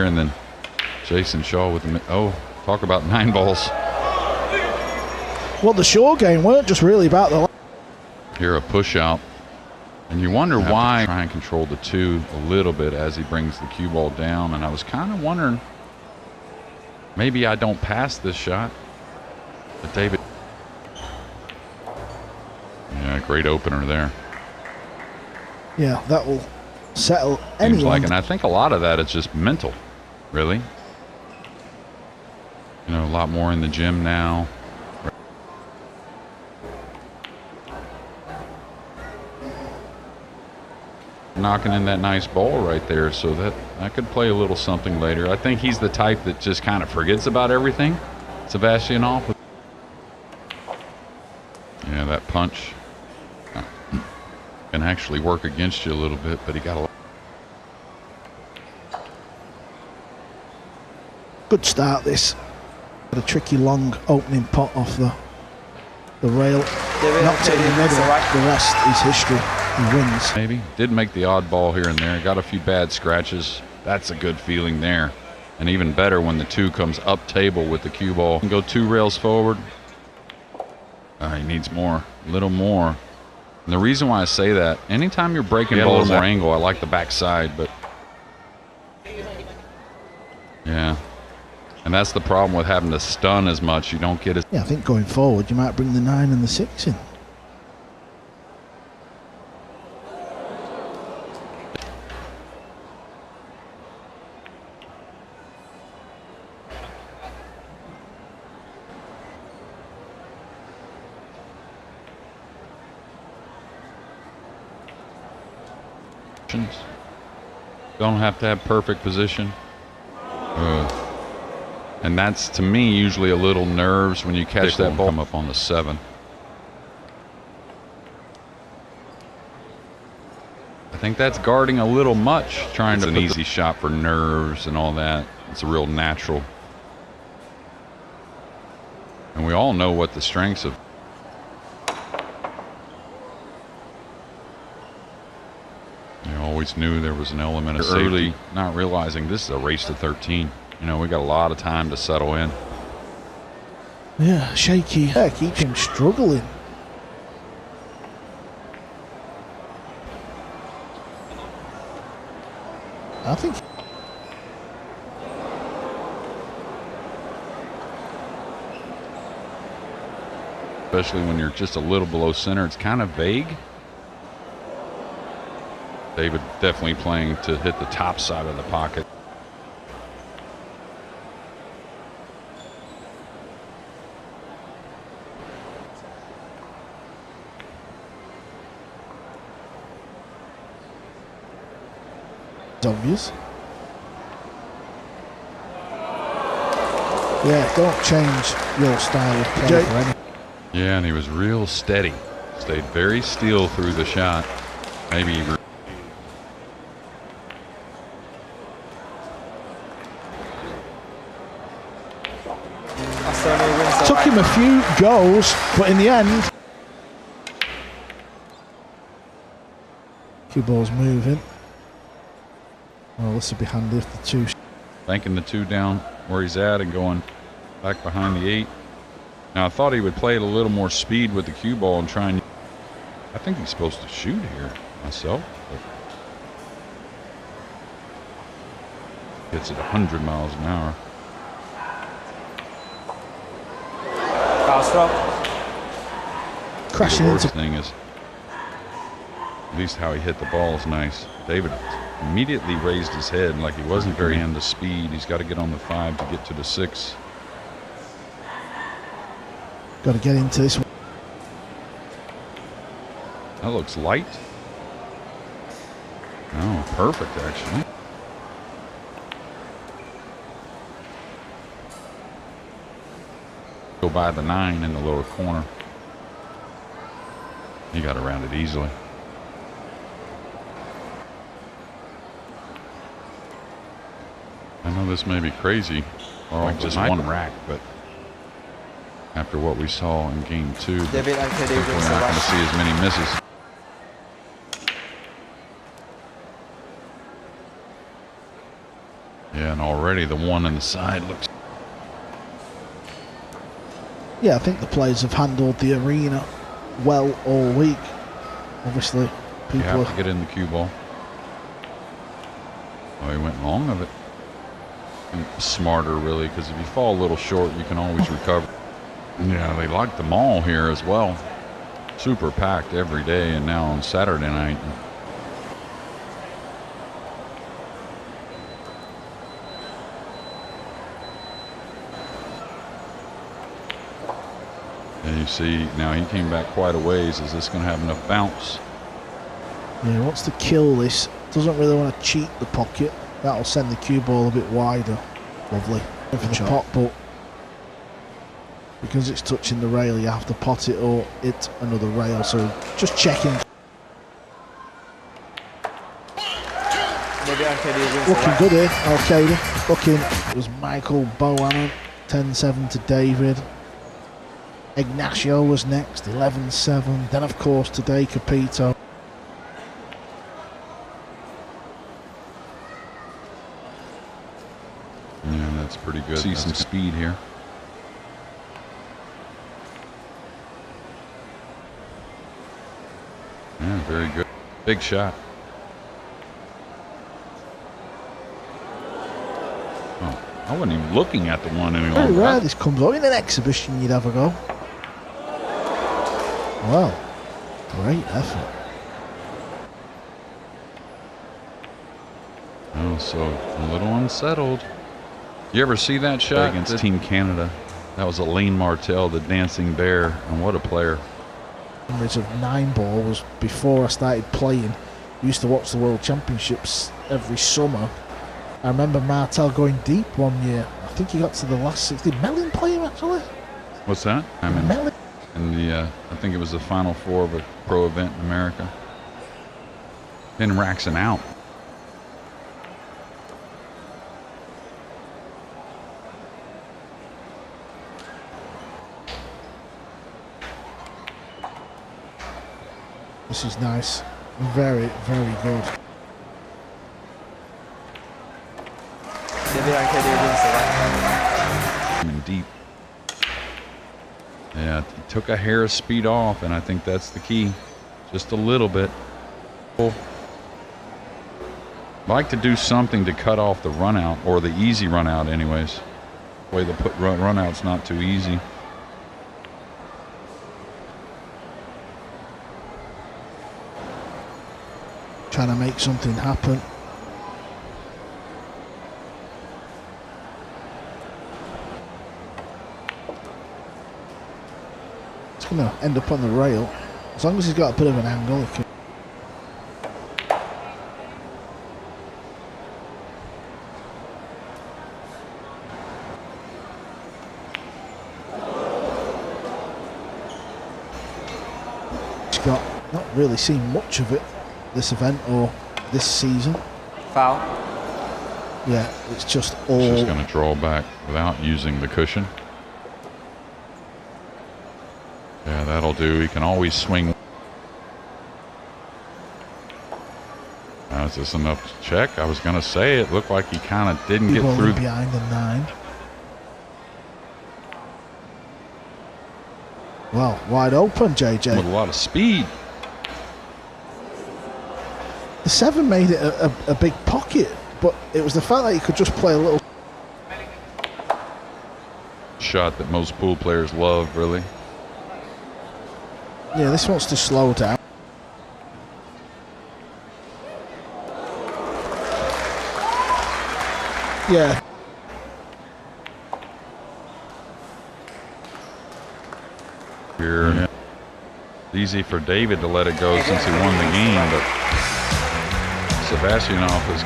And then Jayson Shaw with the, oh, talk about 9 balls. Well, the Shaw game weren't just really about the... Here a push out. And you wonder why try and control the 2 a little bit as he brings the cue ball down. And I was kind of wondering, maybe I don't pass this shot. But David. Yeah, great opener there. Yeah, that will settle anyone. Seems like, and I think a lot of that is just mental, really. You know, a lot more in the gym now. Knocking in that nice ball right there, so that could play a little something later. I think he's the type that just kind of forgets about everything. Sevastyanov. Yeah, that punch can actually work against you a little bit, but he got a good start this. Got a tricky long opening pot off the rail. Knocked it in the middle. The rest is history. He wins. Maybe. Did make the odd ball here and there. Got a few bad scratches. That's a good feeling there. And even better when the 2 comes up table with the cue ball. Go 2 rails forward. He needs more. A little more. And the reason why I say that, anytime you're breaking balls more angle, I like the backside, but yeah. And that's the problem with having to stun as much. You don't get as... Yeah, I think going forward, you might bring the 9 and the 6 in. Don't have to have perfect position. And that's, to me, usually a little nerves when you catch that ball. Come up on the 7. I think that's guarding a little much, trying to put an easy shot for nerves and all that. It's a real natural. And we all know what the strengths of... Always knew there was an element of safety. Not realizing this is a race to 13. You know, we got a lot of time to settle in. Yeah, shaky. Yeah, keep him struggling. I think. Especially when you're just a little below center, it's kind of vague. David definitely playing to hit the top side of the pocket. It's obvious. Yeah, don't change your style of play for any. Yeah, and he was real steady. Stayed very still through the shot. Maybe he took him a few goals, but in the end, cue ball's moving. Well, this would be handy if the 2. banking the 2 down where he's at and going back behind the 8. Now I thought he would play at a little more speed with the cue ball and try and. I think he's supposed to shoot here myself. But gets it 100 miles an hour. Crashing the into. worst thing is, at least how he hit the ball is nice. David immediately raised his head like he wasn't very on the speed. He's got to get on the 5 to get to the 6. Got to get into this one. That looks light. Oh, perfect actually. Go by the 9 in the lower corner. He got around it easily. I know this may be crazy, or like just one rack, but after what we saw in game 2, I think we're not going to see as many misses. Yeah, and already the one in the side looks... Yeah, I think the players have handled the arena well all week. Obviously, You people have to get in the cue ball. Oh, he went long of it. And smarter, really, because if you fall a little short, you can always recover. Yeah, they like the mall here as well. Super packed every day, and now on Saturday night. And you see, now he came back quite a ways. Is this going to have enough bounce? Yeah, he wants to kill this. Doesn't really want to cheat the pocket. That'll send the cue ball a bit wider. Lovely. For the pot, but because it's touching the rail, you have to pot it or hit another rail. So just checking. Looking good here, Alcaide. Looking. It was Michael Bohannon, 10-7 to David. Ignacio was next, 11-7. Then, of course, today Capito. Yeah, that's pretty good. See some speed here. Yeah, very good. Big shot. Oh, I wasn't even looking at the one any Very longer. rare this comes up. In an exhibition, you'd have a go. Well, great effort. Oh, so a little unsettled. You ever see that shot against Team Canada? That was Elaine Martel, the dancing bear, and what a player. Memories of 9-ball was before I started playing. I used to watch the World Championships every summer. I remember Martel going deep one year. I think he got to the last 60. Did Mellin play him actually? What's that? I mean, Mellin. in the I think it was the Final Four of a pro event in America. Then Raxon out. This is nice. Very, very good. In deep. Yeah, he took a hair of speed off, and I think that's the key. Just a little bit. Like to do something to cut off the run out, or the easy run out anyways. The way they put run out's not too easy. Trying to make something happen. It's going to end up on the rail. As long as he's got a bit of an angle, he can. He's got not really seen much of it this event or this season. Foul. Yeah, it's just all. Just going to draw back without using the cushion. Yeah, that'll do. He can always swing. Now, is this enough to check? I was going to say it looked like he kind of didn't get through. Behind the 9. Well, wide open, JJ. With a lot of speed. The 7 made it a big pocket, but it was the fact that he could just play a little Shot that most pool players love, really. Yeah, this wants to slow down. Yeah. Here, yeah. It's easy for David to let it go since he won the game, but Sevastyanov is.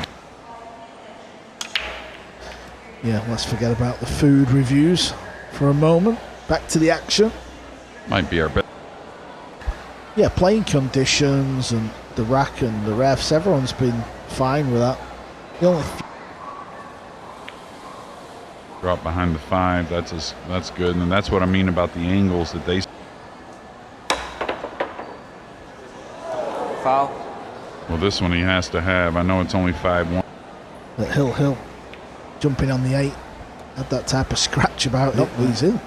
Yeah, let's forget about the food reviews for a moment. Back to the action. Might be our best. Yeah, playing conditions and the rack and the refs, everyone's been fine with that. The only Drop behind the 5. That's good, and that's what I mean about the angles that they. Foul. Well, this one he has to have. I know it's only 5-1. that Hill. jumping on the 8 had that type of scratch about it. He's in.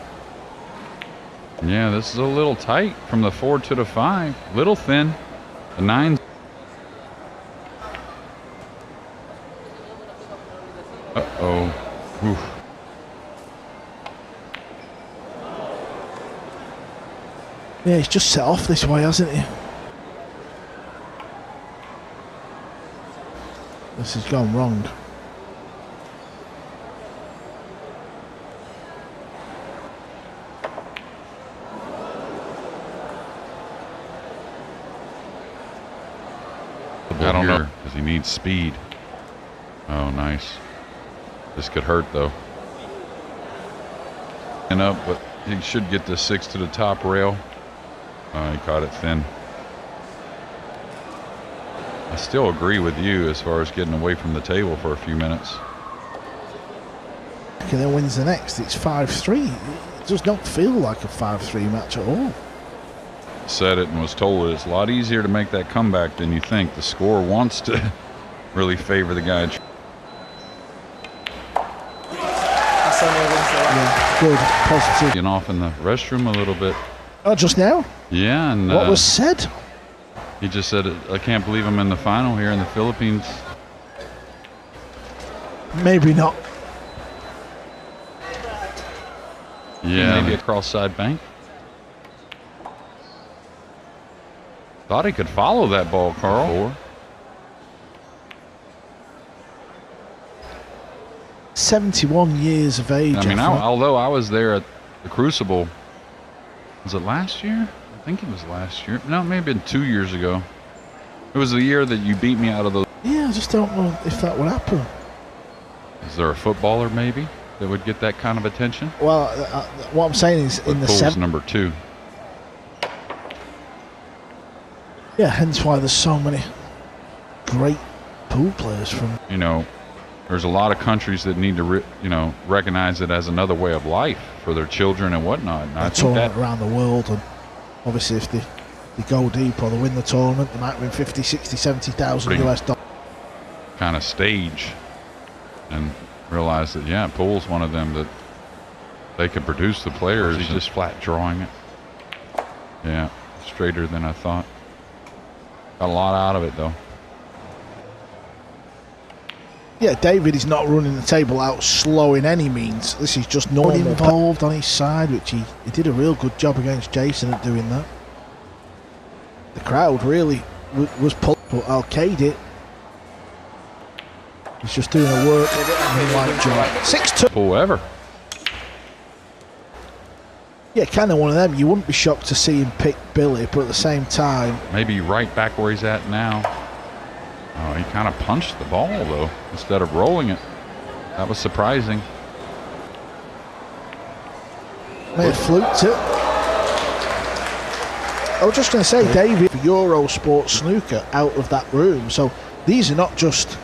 Yeah, this is a little tight from the 4 to the 5. Little thin. The 9. Uh-oh. Oof. Yeah, he's just set off this way, hasn't he? This has gone wrong. I don't know, because he needs speed. Oh, nice. This could hurt, though. And up, but he should get the 6 to the top rail. He caught it thin. I still agree with you as far as getting away from the table for a few minutes. And then wins the next. It's 5-3. It does not feel like a 5-3 match at all. Said it and was told it's a lot easier to make that comeback than you think. The score wants to really favor the guy. Yeah, good, positive. Getting off in the restroom a little bit. Oh, just now? Yeah, and what was said? He just said, I can't believe I'm in the final here in the Philippines. Maybe not. Yeah, maybe across side bank. Thought he could follow that ball, Carl. 71 years of age. I mean, although I was there at the Crucible, was it last year? I think it was last year. No, it may have been 2 years ago. It was the year that you beat me out of those. Yeah, I just don't know if that would happen. Is there a footballer maybe that would get that kind of attention? Well, what I'm saying is in the Pool's number 2. Yeah, hence why there's so many great pool players from. You know, there's a lot of countries that need to, recognize it as another way of life for their children and whatnot. And I think that around the world, and obviously if they go deep or they win the tournament, they might win 50, 60, 70,000 US dollars. Kind of stage, and realize that pool's one of them that they can produce the players. He's just flat drawing it. Yeah, straighter than I thought. Got a lot out of it though. Yeah, David is not running the table out slow in any means. This is just normal. Involved on his side, which he did a real good job against Jayson at doing that. The crowd really was pulled, but Alcaide, he's just doing a work job. 6-2. Whoever. Yeah, kind of one of them. You wouldn't be shocked to see him pick Billy, but at the same time, maybe right back where he's at now. Oh, he kind of punched the ball though instead of rolling it. That was surprising. May have fluked it. I was just going to say, David, Eurosport Snooker out of that room. So these are not just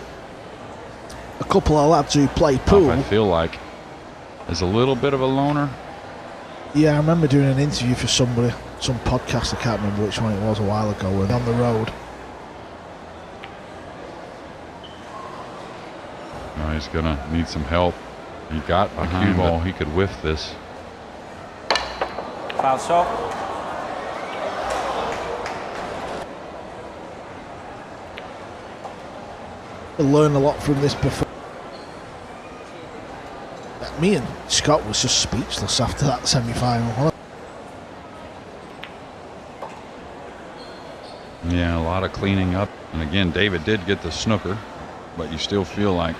a couple of lads who play pool. I feel like there's a little bit of a loner. Yeah, I remember doing an interview for somebody, some podcast, I can't remember which one it was a while ago, and on the road. No, he's going to need some help. He got behind the cue ball. He could whiff this. Foul shot. He'll learn a lot from this before. Me and Scott was just speechless after that semi-final. Yeah, a lot of cleaning up. And again, David did get the snooker, but you still feel like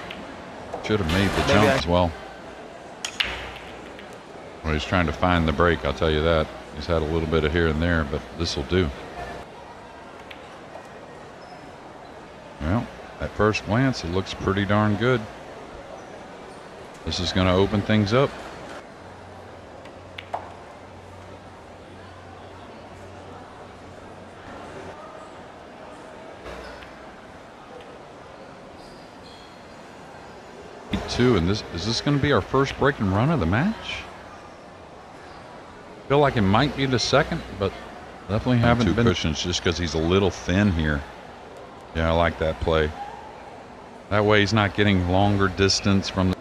should have made the jump as well. Well, he's trying to find the break, I'll tell you that. He's had a little bit of here and there, but this will do. Well, at first glance, it looks pretty darn good. This is going to open things up. And is this going to be our first break and run of the match? Feel like it might be the second, but definitely haven't been cushions just because he's a little thin here. Yeah, I like that play. That way he's not getting longer distance from the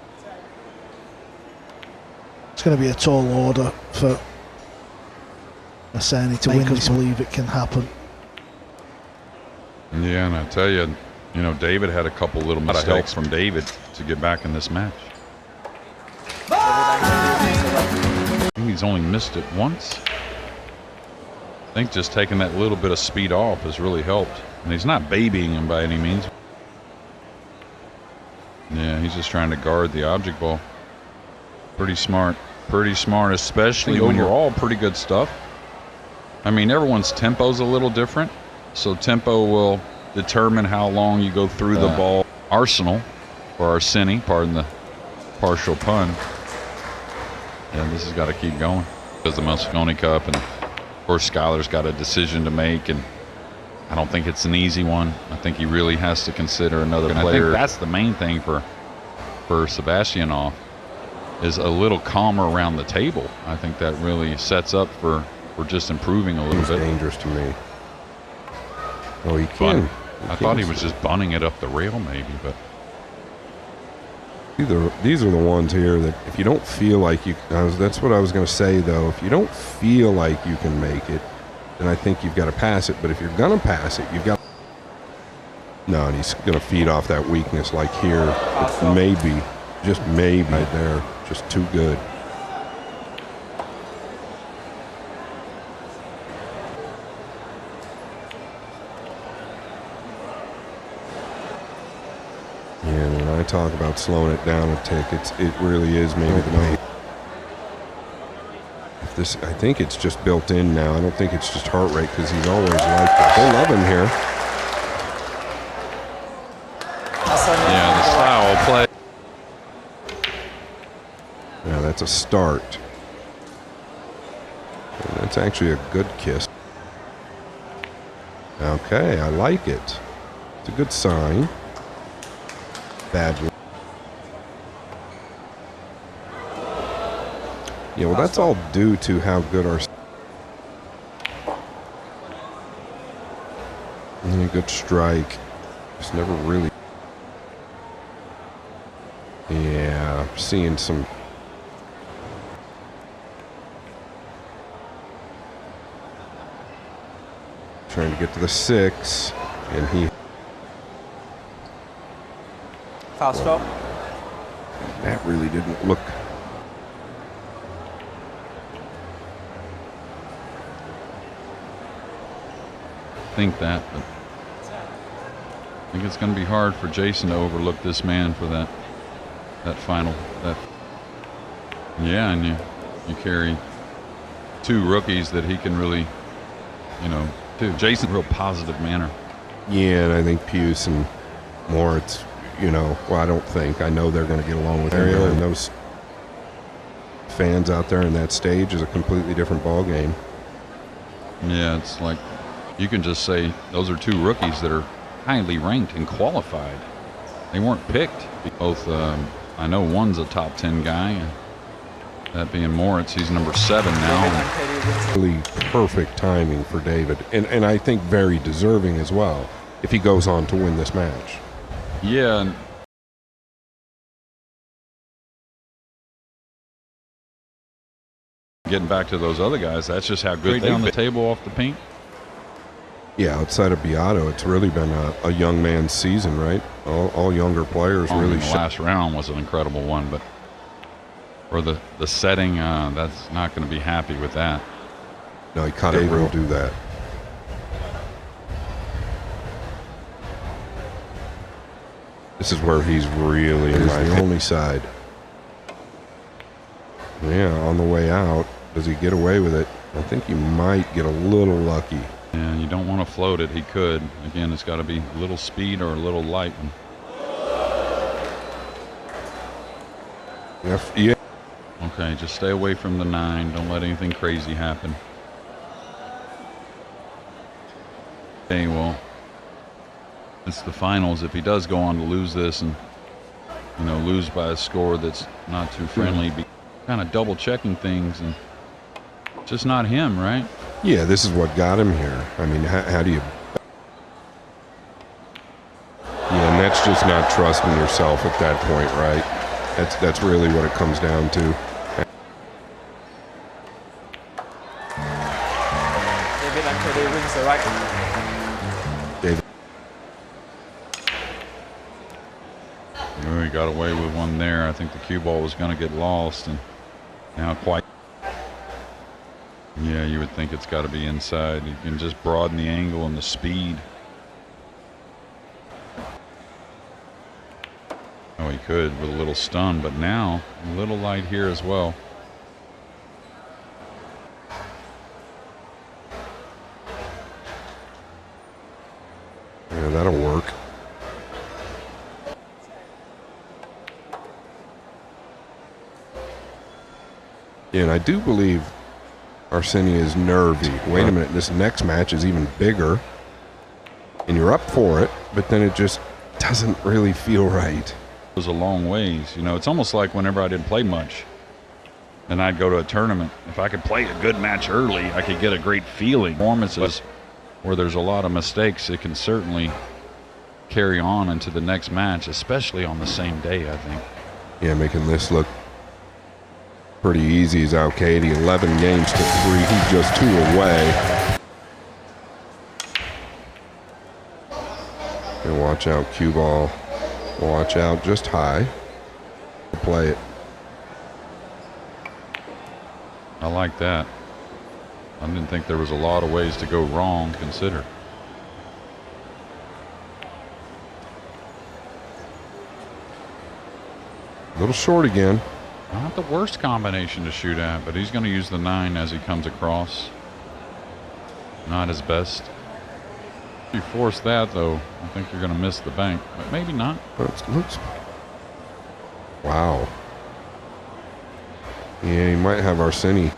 It's going to be a tall order for Arseni to win. Us believe it can happen. Yeah, and I tell you, David had a couple little mistakes from David to get back in this match. I think he's only missed it once. I think just taking that little bit of speed off has really helped. And he's not babying him by any means. Yeah, he's just trying to guard the object ball. Pretty smart, especially when you're all pretty good stuff. I mean, everyone's tempo's a little different, so tempo will determine how long you go through the ball. Arsenal, or Arseni, pardon the partial pun. Yeah, this has got to keep going. Because the Mosconi Cup, and of course Skylar's got a decision to make, and I don't think it's an easy one. I think he really has to consider another player. I think that's the main thing for Sevastyanov, is a little calmer around the table. I think that really sets up for just improving a little bit. Dangerous to me. Oh, he can. I thought he was just bunning it up the rail maybe, but these are the ones here that if you don't feel like you, that's what I was going to say though. If you don't feel like you can make it, then I think you've got to pass it. But if you're going to pass it, you've got. No, and he's going to feed off that weakness like here. Maybe, just maybe right there, just too good. And when I talk about slowing it down a tick, it really is maybe the way. If this, I think it's just built in now. I don't think it's just heart rate because he's always like this. They love him here. yeah, the style of play. Yeah, that's a start. And that's actually a good kiss. Okay, I like it. It's a good sign. Bad one. Yeah, well, that's all due to how good our. Yeah, good strike. Just never really. Yeah, seeing some. Trying to get to the 6, and he. Foul stop. That really didn't look. Think that, but I think it's going to be hard for Jayson to overlook this man for that final. Yeah, and you carry two rookies that he can really, do. Jayson, real positive manner. Yeah, and I think Puce and Moritz, well, I don't think. I know they're going to get along with him. And those fans out there in that stage is a completely different ball game. Yeah, it's like you can just say those are two rookies that are highly ranked and qualified. They weren't picked. Both, I know one's a top 10 guy. That being Moritz, he's number 7 now. Really perfect timing for David, and I think very deserving as well if he goes on to win this match. Yeah. And getting back to those other guys, that's just how good they've been. The table off the paint. Yeah, outside of Beato, it's really been a young man's season, right? All younger players really. The last round was an incredible one, but for the setting, that's not going to be happy with that. No, he can't able to do that. This is where he's really in the only side. Yeah, on the way out, does he get away with it? I think he might get a little lucky. Yeah, you don't want to float it. He could. Again, it's got to be a little speed or a little light. Yeah. Okay, just stay away from the 9. Don't let anything crazy happen. Okay, well, it's the finals. If he does go on to lose this and, lose by a score that's not too friendly, be kind of double checking things, and just not him, right? Yeah, this is what got him here. I mean, how do you... Yeah, and that's just not trusting yourself at that point, right? That's really what it comes down to. the right. David. Oh, he got away with one there. I think the cue ball was going to get lost, and now quite. Yeah, you would think it's got to be inside. You can just broaden the angle and the speed. Oh, he could with a little stun, but now a little light here as well. Yeah, that'll work. Yeah, and I do believe Arseni is nervy. Wait a minute, this next match is even bigger, and you're up for it, but then it just doesn't really feel right. It was a long ways. You know, it's almost like whenever I didn't play much and I'd go to a tournament, if I could play a good match early, I could get a great feeling. Performances where there's a lot of mistakes, it can certainly carry on into the next match, especially on the same day, I think. Yeah, making this look pretty easy is Alcaide. 11 games to 3. He's just 2 away. And watch out, cue ball. Watch out, just high. Play it. I like that. I didn't think there was a lot of ways to go wrong, consider. A little short again. Not the worst combination to shoot at, but he's going to use the 9 as he comes across. Not his best. If you force that, though, I think you're going to miss the bank, but maybe not. Looks. Wow. Yeah, he might have Arseni.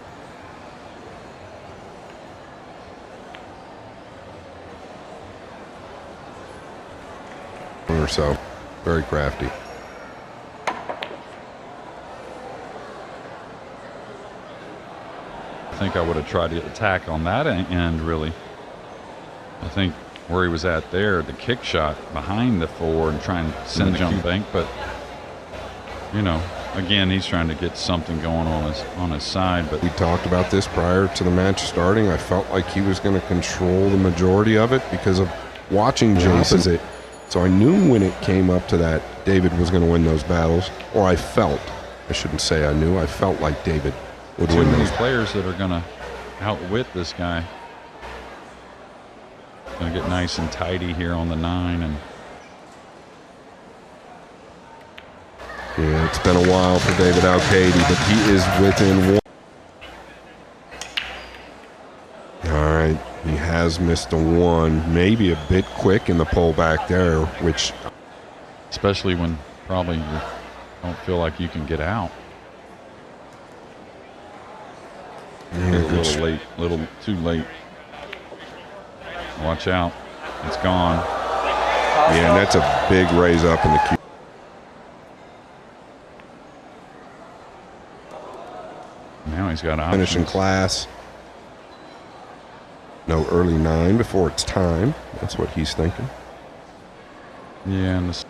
Or so. Very crafty. I think I would have tried to attack on that end, really. I think where he was at there, the kick shot behind the 4 and try and send the jump bank, but you know, again, he's trying to get something going on his side. But we talked about this prior to the match starting. I felt like he was going to control the majority of it because of watching Jayson. So I knew when it came up to that, David was going to win those battles. Or I shouldn't say I knew, I felt like David would too win many those. players that are going to outwit this guy. Going to get nice and tidy here on the 9 and. Yeah, it's been a while for David Alcaide, but he is within 1. All right, he has missed a 1, maybe a bit quick in the pullback there, which. Especially when probably you don't feel like you can get out. Yeah, A little late, a little too late. Watch out, it's gone. Yeah, and that's a big raise up in the queue. Now he's got options. Finishing class. No early 9 before it's time. That's what he's thinking. Yeah, and this.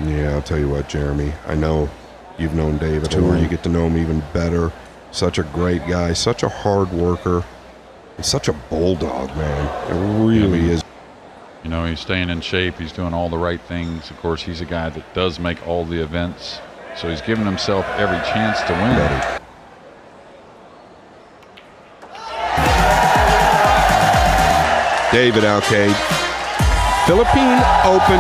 Yeah, I'll tell you what, Jeremy. I know you've known David tour. You get to know him even better. Such a great guy, such a hard worker, and such a bulldog, man. It really is. You know, he's staying in shape. He's doing all the right things. Of course, he's a guy that does make all the events. So he's giving himself every chance to win. David Alcaide, Philippine Open